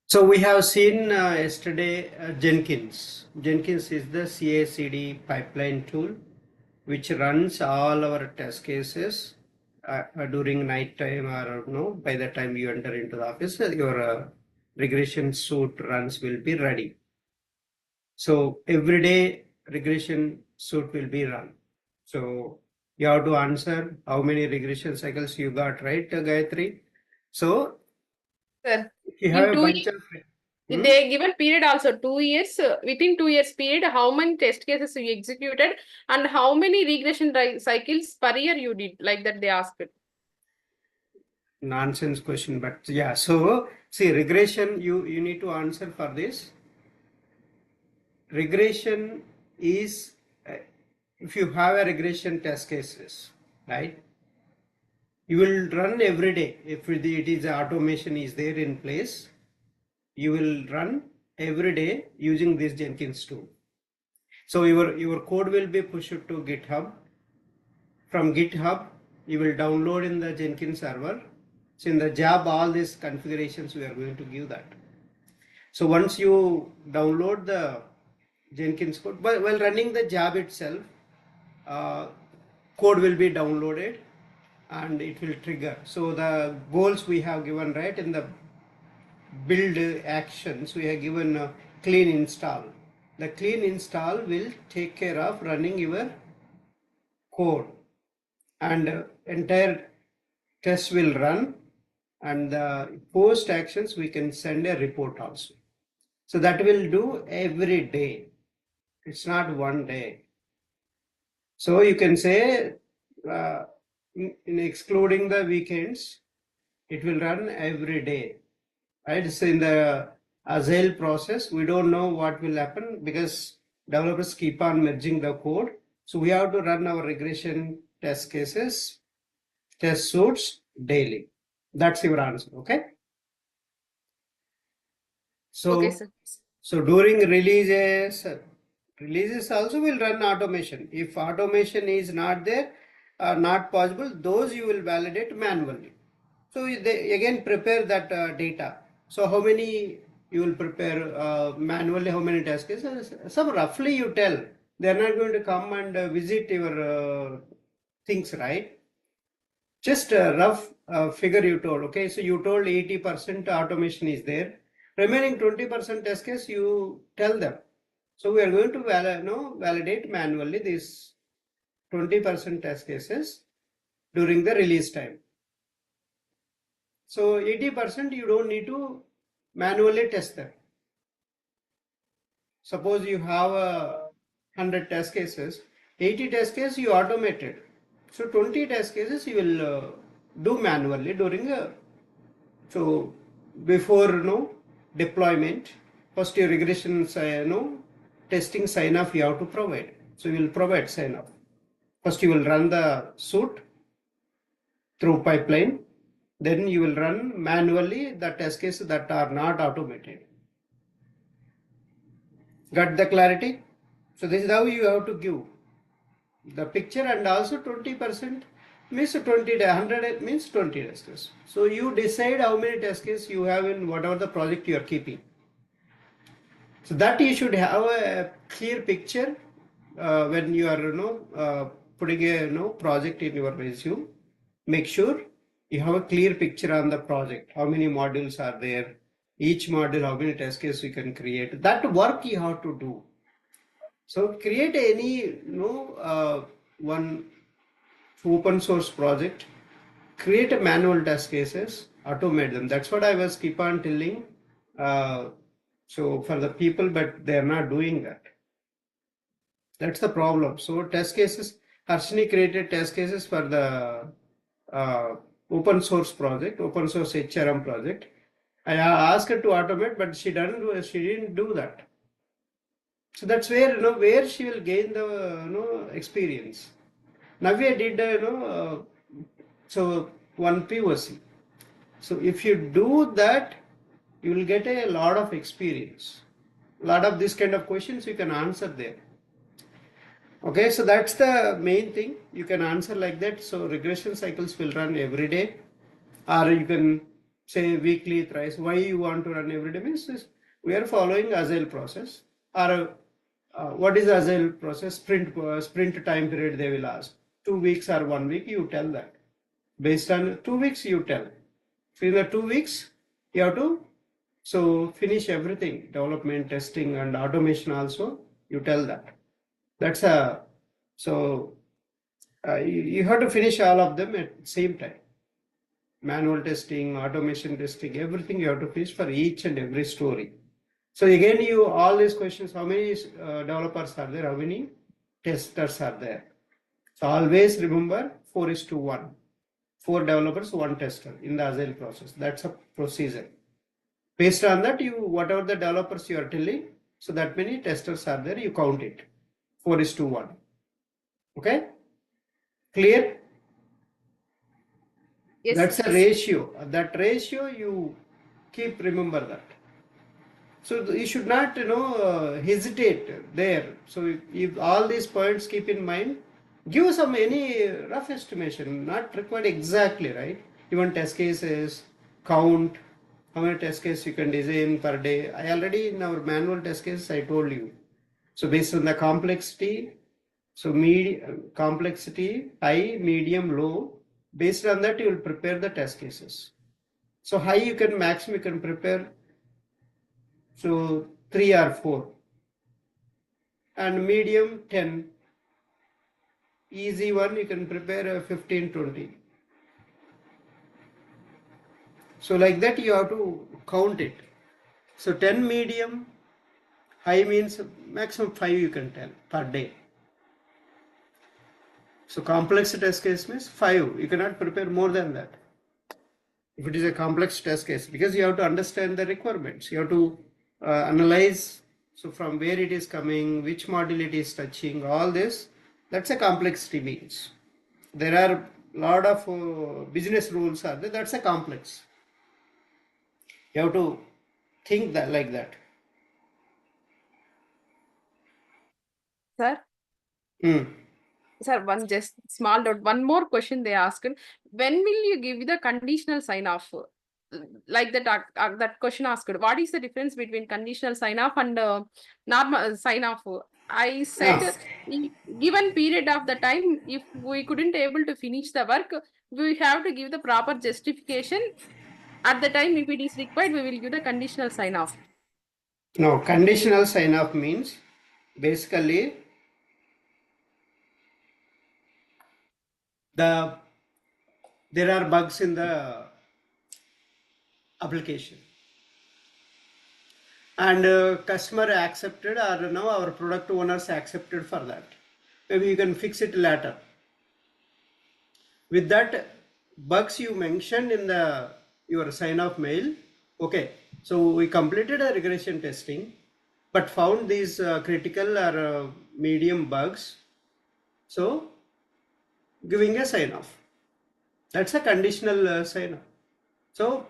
So we have seen yesterday Jenkins. Jenkins is the CI/CD pipeline tool which runs all our test cases during night time, or by the time you enter into the office, your regression suite runs will be ready. So every day regression suite will be run. So you have to answer how many regression cycles you got, right, Gayatri? So Sir, if you in have a bunch years, of they given period also 2 years. Within 2 years period, how many test cases you executed and how many regression cycles per year you did? Like that they asked. nonsense question, but yeah, so see, regression, you need to answer for this. Regression is if you have a regression test cases, right, you will run every day. If it is automation is there in place, you will run every day using this Jenkins tool. So your code will be pushed to GitHub. From GitHub you will download in the Jenkins server. So in the job, all these configurations we are going to give that. So once you download the Jenkins code, but while running the job itself, code will be downloaded and it will trigger. So the goals we have given, right, in the build actions, we have given clean install. The clean install will take care of running your code, and entire test will run, and the post actions we can send a report also. So that will do every day. It's not one day. So you can say in excluding the weekends, it will run every day. Right? So in the Agile process, we don't know what will happen because developers keep on merging the code. So we have to run our regression test cases, test suits daily. That's your answer. Okay. Okay, So sir. so during releases also will run automation. If automation is not there, not possible, those you will validate manually. So they again prepare that data. So how many you will prepare manually, how many test cases? Some roughly you tell. They are not going to come and visit your things, right? Just a rough figure you told. Okay, so you told 80% automation is there. Remaining 20% test case, you tell them. So we are going to validate manually these 20% test cases during the release time. So 80% you don't need to manually test them. Suppose you have 100 test cases, 80 test cases you automated. So 20 test cases you will do manually during so before deployment. First your regression testing sign off you have to provide. So you will provide sign off. First you will run the suite through pipeline. Then you will run manually the test cases that are not automated. Got the clarity? So this is how you have to give the picture, and also 20% means 20, 100 means 20 test cases. So you decide how many test cases you have in whatever the project you are keeping. So that you should have a clear picture when you are putting a project in your resume. Make sure you have a clear picture on the project. How many modules are there? Each module, how many test cases you can create? That work you have to do. So create any one open source project. Create a manual test cases. Automate them. That's what I was keep on telling. So for the people, but they are not doing that. That's the problem. So test cases, Harshini created test cases for the open source project, open source HRM project. I asked her to automate, but she didn't do that. So that's where where she will gain the experience. Navya did so one POC. So if you do that, you will get a lot of experience. A lot of this kind of questions you can answer there. Okay, so that's the main thing. You can answer like that. So regression cycles will run every day, or you can say weekly, thrice. Why you want to run every day means we are following agile process, or what is agile process? Sprint time period they will ask. 2 weeks or 1 week, you tell that. Based on 2 weeks, you tell. So in the 2 weeks, you have to finish everything, development, testing, and automation also. You tell that. That's a you have to finish all of them at the same time. Manual testing, automation testing, everything you have to finish for each and every story. So again, you all these questions: how many developers are there? How many testers are there? So always remember 4:1. 4 developers, 1 tester in the agile process. That's a procedure. Based on that, whatever the developers you are telling, so that many testers are there, you count it. 4:1. Okay? Clear? Yes, That's sir. a ratio. That ratio you keep remember that. So you should not hesitate there. So if all these points keep in mind, give some any rough estimation, not required exactly, right? Even test cases, count, how many test cases you can design per day. I already in our manual test cases I told you. So based on the complexity, so complexity, high, medium, low, based on that you will prepare the test cases. So high you can maximum you can prepare 3 or 4, and medium 10, easy one you can prepare 15, 20. So like that you have to count it. So 10 medium, high means maximum 5 you can tell per day. So complex test case means 5, you cannot prepare more than that. If it is a complex test case, because you have to understand the requirements, you have to analyze, so from where it is coming, which module it is touching, all this, that's a complexity means. There are a lot of business rules are there, that's a complex. You have to think that like that. Sir, Mm. sir, one just small doubt. One more question they asked. When will you give the conditional sign off? Like that question asked. What is the difference between conditional sign off and normal sign off? I said, Ah. given period of the time, if we couldn't able to finish the work, we have to give the proper justification. At the time, if it is required, we will give the conditional sign off. No, conditional sign off means basically there are bugs in the application, and customer accepted, or now our product owners accepted for that. Maybe you can fix it later. With that bugs you mentioned in the your sign off mail, okay, so we completed a regression testing but found these critical or medium bugs, so giving a sign off, that's a conditional sign off. So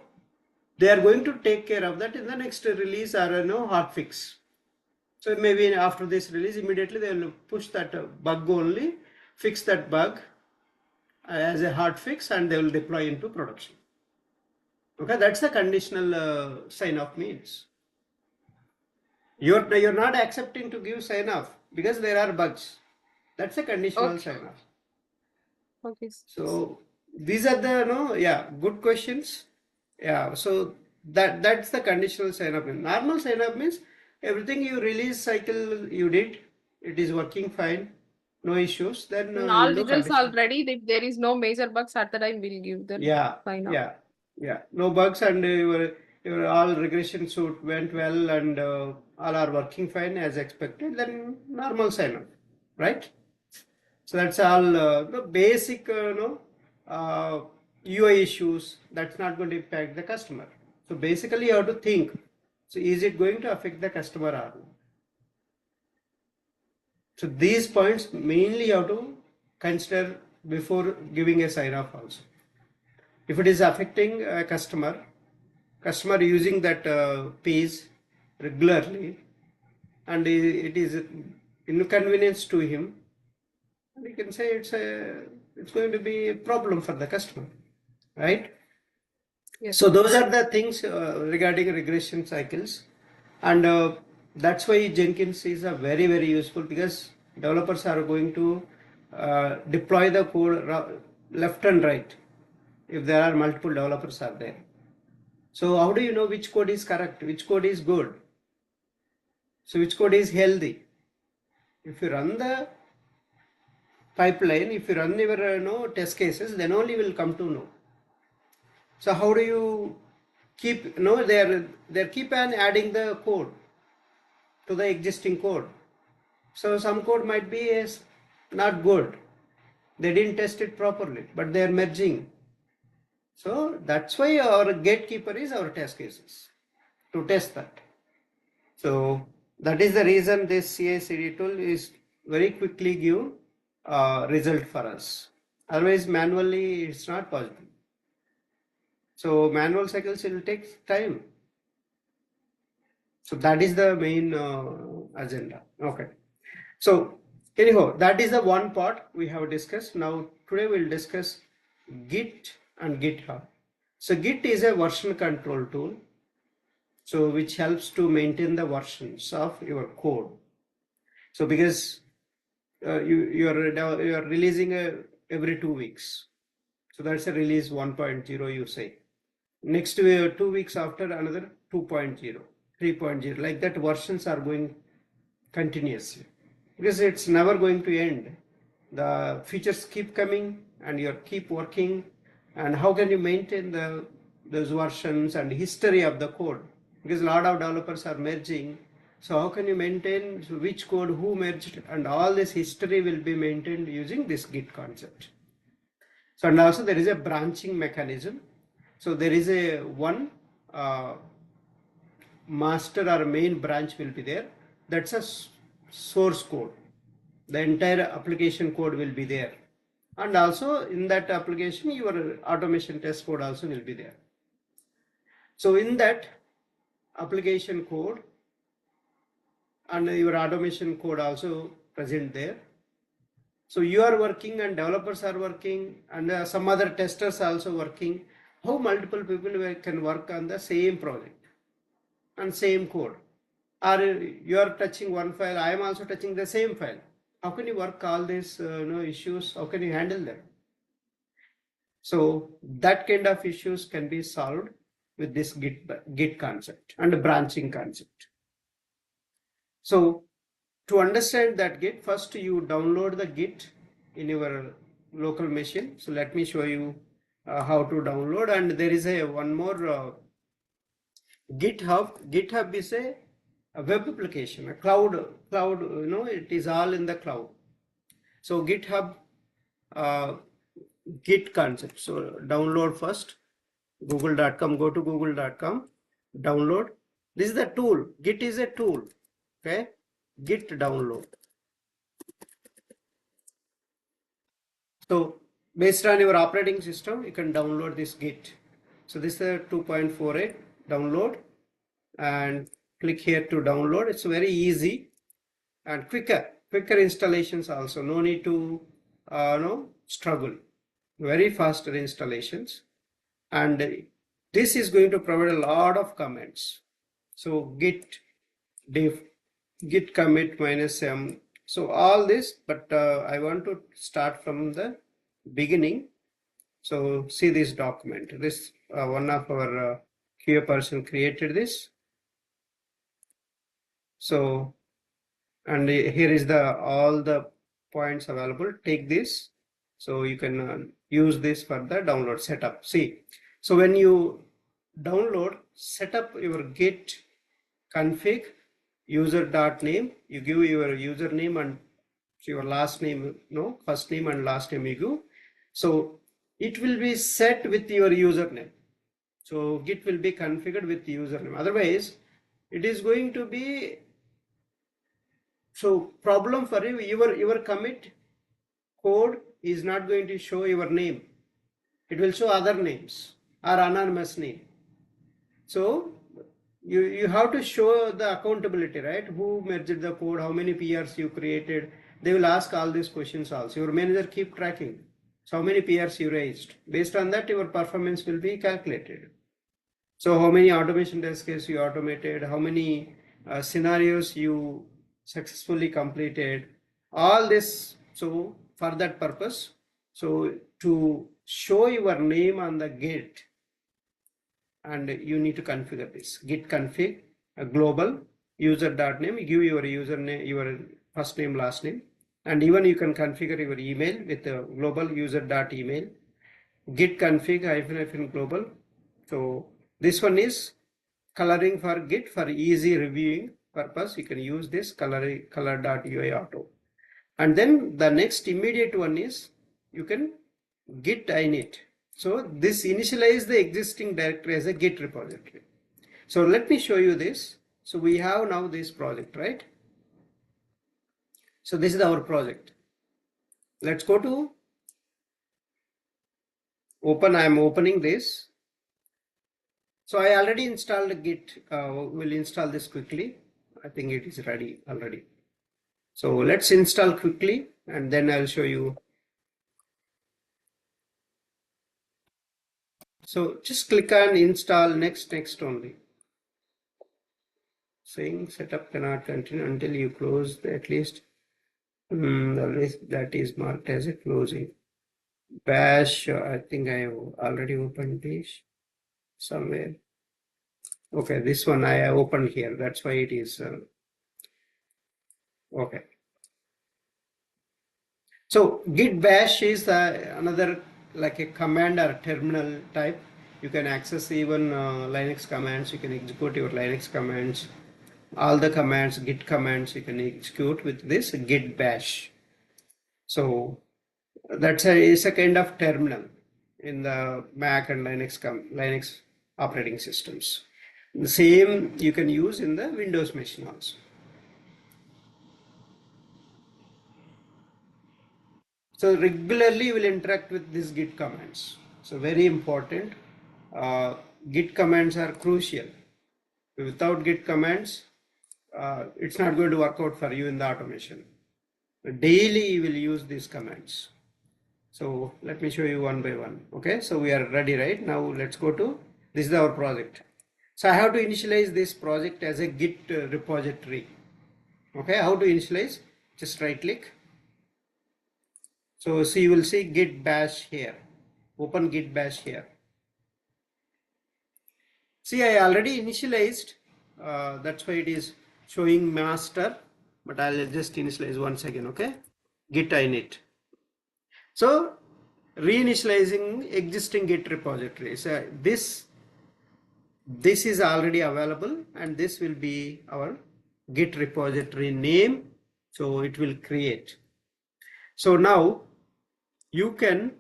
they are going to take care of that in the next release or hot fix. So maybe after this release immediately they will push that bug only, fix that bug as a hot fix, and they will deploy into production. Okay, that's the conditional sign off means. You're not accepting to give sign off because there are bugs. That's a conditional Okay. sign off. Okay. So these are the good questions. Yeah, so that's the conditional sign up. Normal sign up means everything you release cycle you did, it is working fine, no issues. Then All you'll do results conditional. already. If there is no major bugs at the time, we'll give the Yeah, sign off. yeah, yeah. No bugs, and your all regression suit went well, and all are working fine as expected. Then normal sign up, right? So that's all the basic, UI issues. That's not going to impact the customer. So basically, you have to think. So is it going to affect the customer or not? So these points mainly you have to consider before giving a sign off also. If it is affecting a customer using that page regularly, and it is inconvenience to him, we can say it's going to be a problem for the customer, right? Yes. So those are the things regarding regression cycles, and that's why Jenkins is a very useful, because developers are going to deploy the code left and right if there are multiple developers are there. So how do you know which code is correct, which code is good, so which code is healthy? If you run the pipeline, if you run your test cases, then only will come to know. So how do you keep they're keep on adding the code to the existing code. So some code might be not good, they didn't test it properly, but they are merging. So that's why our gatekeeper is our test cases to test that. So that is the reason this CI/CD tool is very quickly give result for us. Otherwise manually it's not possible. So manual cycles will take time. So that is the main agenda. Okay. So anyhow, that is the one part we have discussed. Now today we'll discuss Git and GitHub. So Git is a version control tool, so which helps to maintain the versions of your code. So because you are releasing every 2 weeks, so that's a release 1.0 you say. Next 2 weeks after another 2.0, 3.0, like that versions are going continuously, because it's never going to end. The features keep coming and you keep working, and how can you maintain those versions and history of the code, because a lot of developers are merging. So how can you maintain which code, who merged, and all this history will be maintained using this Git concept. So, and also there is a branching mechanism. So there is a one master or main branch will be there. That's a source code. The entire application code will be there. And also in that application, your automation test code also will be there. So in that application code and your automation code also present there. So you are working and developers are working and some other testers also working. How multiple people can work on the same project and same code? Or you are touching one file, I am also touching the same file. How can you work all these issues? How can you handle them? So that kind of issues can be solved with this Git concept and the branching concept. So to understand that Git, first you download the Git in your local machine. So let me show you how to download. And there is one more GitHub. GitHub is a web application, a cloud, it is all in the cloud. So GitHub Git concept. So download first, google.com, go to google.com, download. This is the tool. Git is a tool. Okay, Git download. So based on your operating system, you can download this Git. So this is a 2.48 download, and click here to download. It's very easy and quicker installations also. No need to struggle. Very faster installations, and this is going to provide a lot of comments. So git diff, git commit -m. So all this, but I want to start from the beginning. So see this document. This one of our QA person created this. So, and here is all the points available. Take this. So you can use this for the download setup. See, so when you download, set up your git config user.name, you give your username and your last name, first name and last name you give. So it will be set with your username. So Git will be configured with username. Otherwise, it is going to be problem for you. Your commit code is not going to show your name. It will show other names or anonymous name. So you have to show the accountability, right? Who merged the code, how many PRs you created. They will ask all these questions also. Your manager keep tracking. So how many PRs you raised. Based on that, your performance will be calculated. So how many automation test cases you automated, how many scenarios you successfully completed, all this. So for that purpose, so to show your name on the Git, and you need to configure this git config global user.name, give your username, your first name, last name, and even you can configure your email with the global user.email git config hyphen global. So this one is coloring for Git for easy reviewing purpose. You can use this color.ui auto. And then the next immediate one is you can git init. So this initialize the existing directory as a Git repository. So let me show you this. So we have now this project, right? So this is our project. Let's go to open. I am opening this. So I already installed Git. We'll install this quickly. I think it is ready already. So let's install quickly and then I'll show you. So just click on install next only. Saying setup cannot continue until you close at least the list that is marked as a closing. Bash, I think I have already opened this somewhere. Okay, this one I have opened here. That's why it is okay. So git bash is another like a command or terminal type. You can access even Linux commands. You can execute your Linux commands. All the commands, git commands, you can execute with this git bash. So is a kind of terminal in the Mac and Linux operating systems. The same you can use in the Windows machine also. So regularly you will interact with these git commands. So very important. Git commands are crucial. Without git commands, it's not going to work out for you in the automation. Daily you will use these commands. So let me show you one by one. Okay, so we are ready, right? Now let's go to, this is our project. So I have to initialize this project as a Git repository. Okay, how to initialize? Just right click. So see, you will see git bash here. Open git bash here. See, I already initialized. That's why it is showing master, but I'll just initialize once again. Okay, git init. So reinitializing existing Git repository. So this is already available and this will be our Git repository name. So it will create. So now you can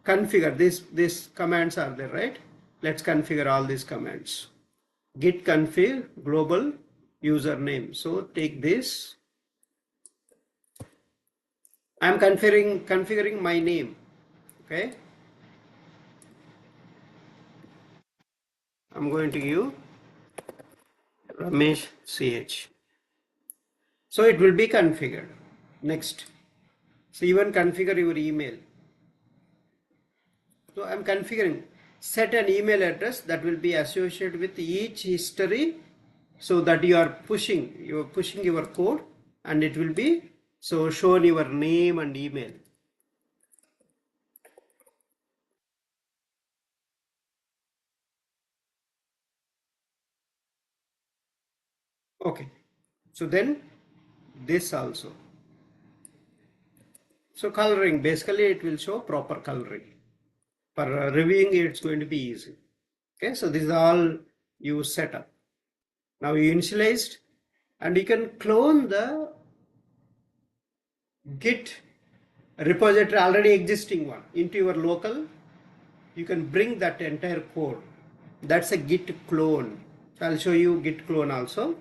configure these commands are there, right? Let's configure all these commands. Git config global username. So take this. I'm configuring my name. Okay. I'm going to give Ramesh CH. So it will be configured. Next. So even configure your email. So I'm configuring, set an email address that will be associated with each history, so that you are pushing your code and it will be so shown your name and email. Okay, so then this also. So coloring, basically it will show proper coloring. For reviewing it's going to be easy. Okay, so this is all you set up. Now you initialized and you can clone the Git repository already existing one into your local. You can bring that entire code. That's a Git clone. So I'll show you Git clone also.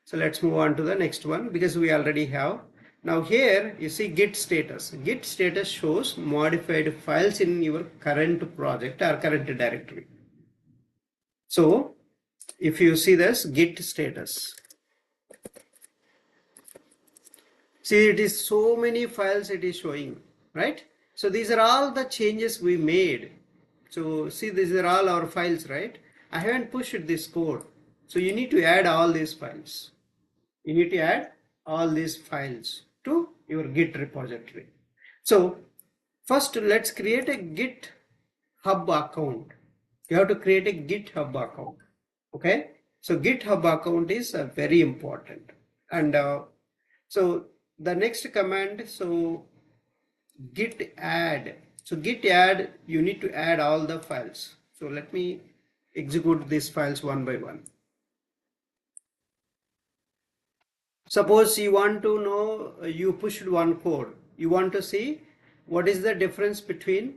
So let's move on to the next one because we already have. Now here you see Git status. Git status shows modified files in your current project or current directory. So if you see this Git status, see it is so many files it is showing, right? So these are all the changes we made So see, these are all our files, right? I haven't pushed this code. So you need to add all these files. You need to add all these files to your Git repository. So first let's create a GitHub account. You have to create a GitHub account. Okay. So GitHub account is very important. And so the next command, so git add. So git add, you need to add all the files. So let me execute these files one by one. Suppose you want to know, you pushed one code. You want to see what is the difference between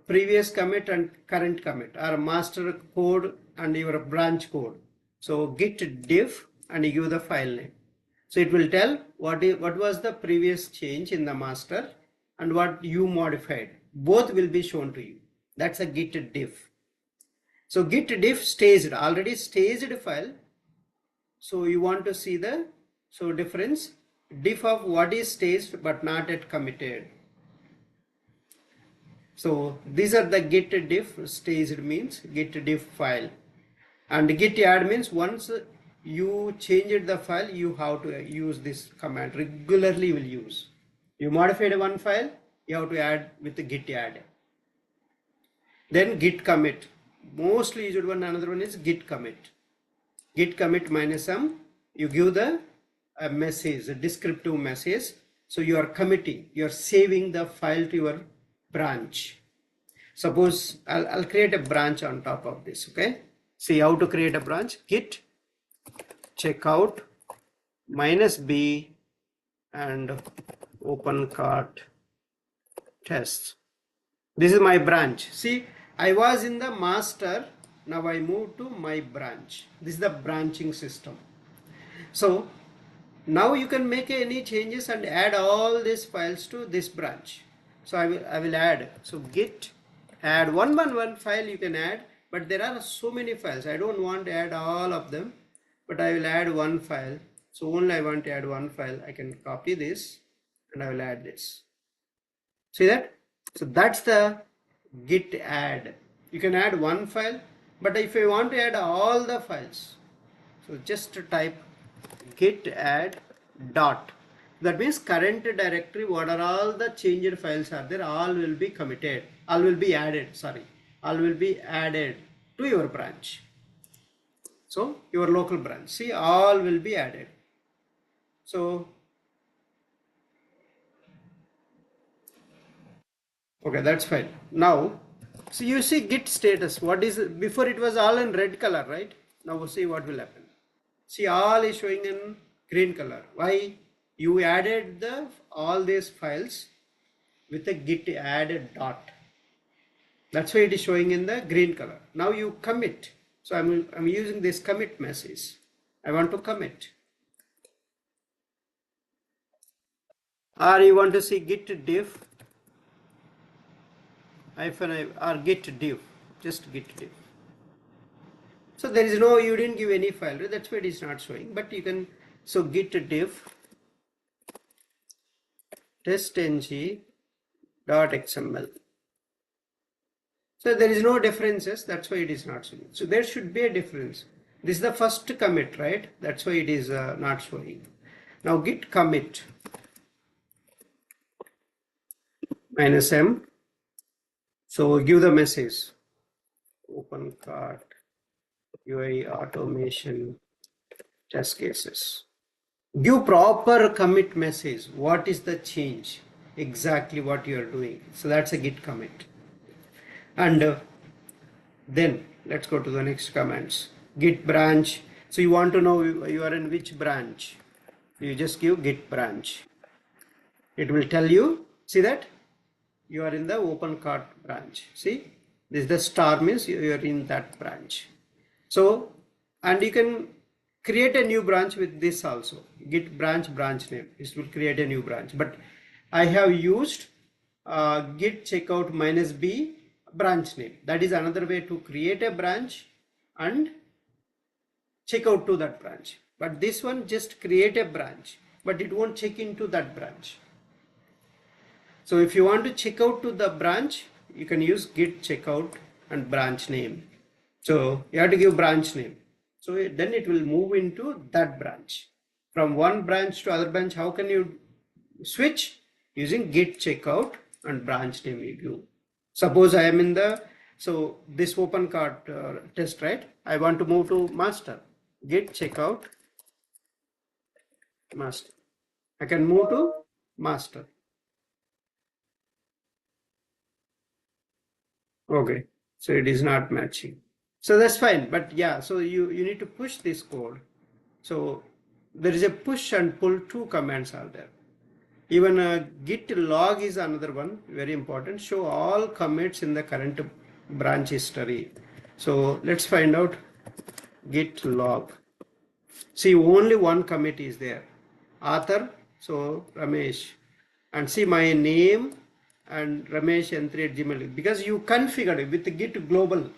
previous commit and current commit, or master code and your branch code. So git diff, and you give the file name. So it will tell what was the previous change in the master and what you modified. Both will be shown to you. That's a git diff. So git diff staged, already staged file. So you want to see the difference, diff of what is staged but not yet committed. So these are the git diff. Staged means git diff file, and git add means once you changed the file, you have to use this command regularly. Will use. You modified one file, you have to add with the git add. Then git commit. Mostly used one. Another one is git commit. Git commit minus m. You give the message, a descriptive message. So you are committing. You are saving the file to your branch. Suppose I'll create a branch on top of this. Okay. See how to create a branch. Git checkout minus b and open cart tests. This is my branch. See, I was in the master. Now I move to my branch. This is the branching system. So now you can make any changes and add all these files to this branch. So I will add. So git add one file you can add, but there are so many files. I don't want to add all of them, but I will add one file. So only I want to add one file. I can copy this and I will add this. See that? So that's the git add. You can add one file, but if you want to add all the files, so just type git add dot. That means current directory, what are all the changed files are there, all will be committed, all will be added, sorry, all will be added to your branch. So your local branch, see, all will be added. So okay, that's fine. Now, so you see git status. What is it? Before it was all in red color, right? Now we'll see what will happen. See, all is showing in green color. Why? You added all these files with a git add dot. That's why it is showing in the green color. Now you commit. So I'm using this commit message. I want to commit. Or you want to see git diff -i or git diff, just git diff. So there is no, you didn't give any file, right? That's why it is not showing, but you can, so git diff testng.xml. So there is no differences, that's why it is not showing. So there should be a difference. This is the first commit, right? That's why it is not showing. Now git commit -m. So give the message, open cart UI automation test cases. Give proper commit message. What is the change? Exactly what you are doing. So that's a git commit. And then let's go to the next commands. Git branch. So you want to know you are in which branch. You just give git branch. It will tell you, see that? You are in the open cart branch. See, this is the star means you are in that branch. So, and you can create a new branch with this also. Git branch name. This will create a new branch. But I have used git checkout -b branch name. That is another way to create a branch and check out to that branch. But this one just create a branch, but it won't check into that branch. So if you want to check out to the branch, you can use git checkout and branch name. So you have to give branch name. So then it will move into that branch. From one branch to other branch, how can you switch? Using git checkout and branch name you give. Suppose I am in the, so this open cart test, right? I want to move to master. Git checkout master. I can move to master. Okay, so it is not matching. So that's fine, but yeah, so you need to push this code. So there is a push and pull, two commands are there. Even git log is another one, very important. Show all commits in the current branch history. So let's find out git log. See, only one commit is there. Author, so Ramesh. And see my name and Ramesh n3@gmail, because you configured it with the git global.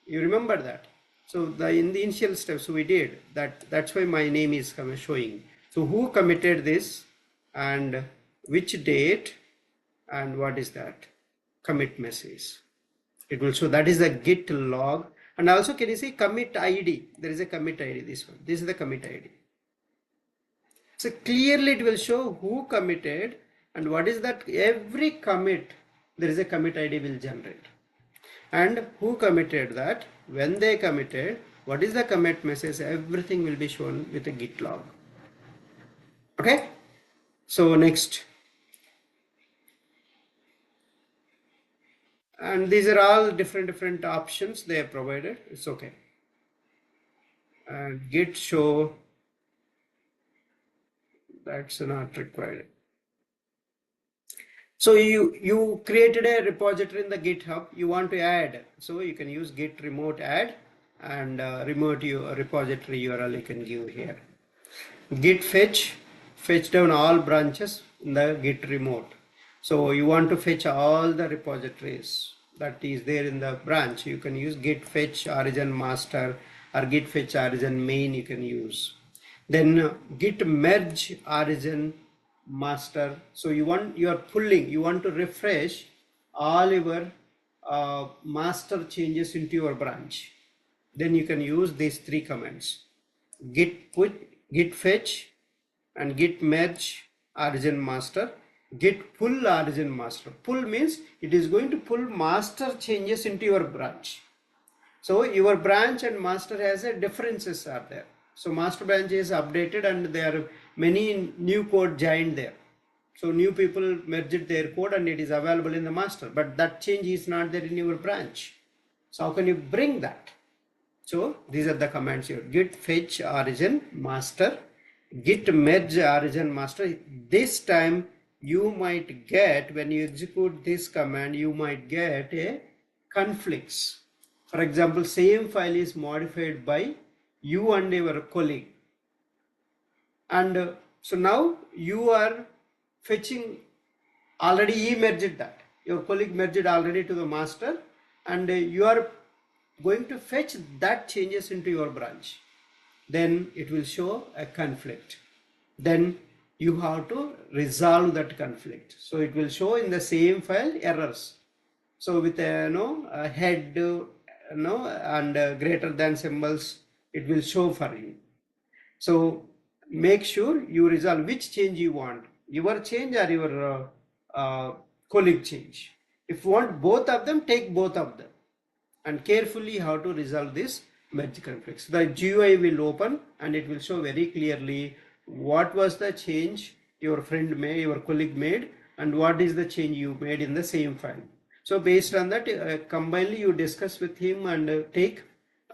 You remember that. So in the initial steps we did that. That's why my name is showing. So who committed this and which date and what is that commit message. It will show. That is the git log. And also, can you see commit ID? There is a commit ID. This one. This is the commit ID. So clearly it will show who committed and what is that. Every commit, there is a commit ID will generate. And who committed that, when they committed, what is the commit message, everything will be shown with a git log. Okay, so next, and these are all different options they have provided. It's okay. And git show, that's not required. So you created a repository in the GitHub, you want to add, so you can use git remote add and remote your repository URL you can give here. Git fetch down all branches in the git remote. So you want to fetch all the repositories that is there in the branch, you can use git fetch origin master or git fetch origin main you can use. Then git merge origin master. So you are pulling, you want to refresh all your master changes into your branch. Then you can use these three commands: git put, git fetch, and git merge origin master, git pull origin master. Pull means it is going to pull master changes into your branch. So your branch and master has a differences are there. So master branch is updated and there are many new code joined there. So new people merged their code and it is available in the master, but that change is not there in your branch. So how can you bring that? So these are the commands here: git fetch origin master, git merge origin master. This time you might get, when you execute this command, you might get a conflicts. For example, same file is modified by you and your colleague, and so now you are fetching, already he merged that, your colleague merged already to the master, and you are going to fetch that changes into your branch. Then it will show a conflict. Then you have to resolve that conflict. So it will show in the same file errors. So with a head and greater than symbols, it will show for you. So make sure you resolve which change you want, your change or your colleague change. If you want both of them, take both of them, and carefully how to resolve this merge conflicts. The GUI will open and it will show very clearly what was the change your friend made, your colleague made, and what is the change you made in the same file. So based on that, combinedly you discuss with him and take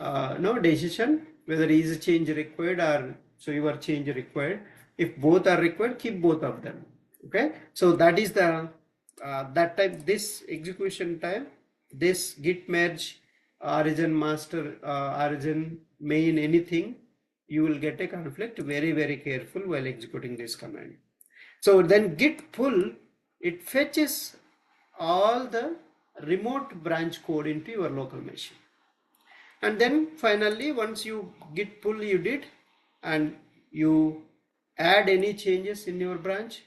no decision whether is a change required or so your change required. If both are required, keep both of them. Okay, so that is the that time, this execution time, this git merge origin master origin main anything, you will get a conflict. Very careful while executing this command. So then git pull, it fetches all the remote branch code into your local machine. And then finally, once you git pull you did and you add any changes in your branch,